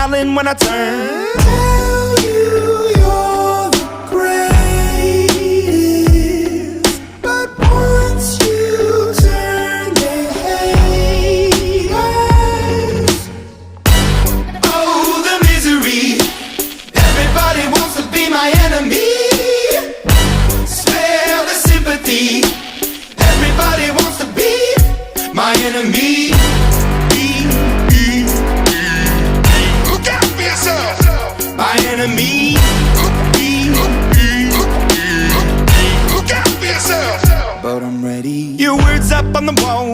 smiling when I turn. Tell you you're the greatest, but once you turn they hate us. Oh, the misery. Everybody wants to be my enemy. Spare the sympathy. Everybody wants to be my enemy. Look out for yourself. My enemy. Look out for yourself. But I'm ready. Your words up on the wall.